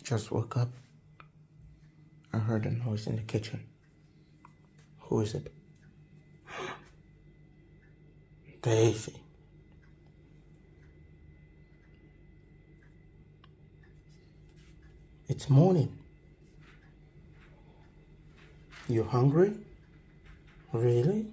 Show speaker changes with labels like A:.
A: Just woke up. I heard a noise in the kitchen. Who is it? Daisy. It's morning. You hungry? Really?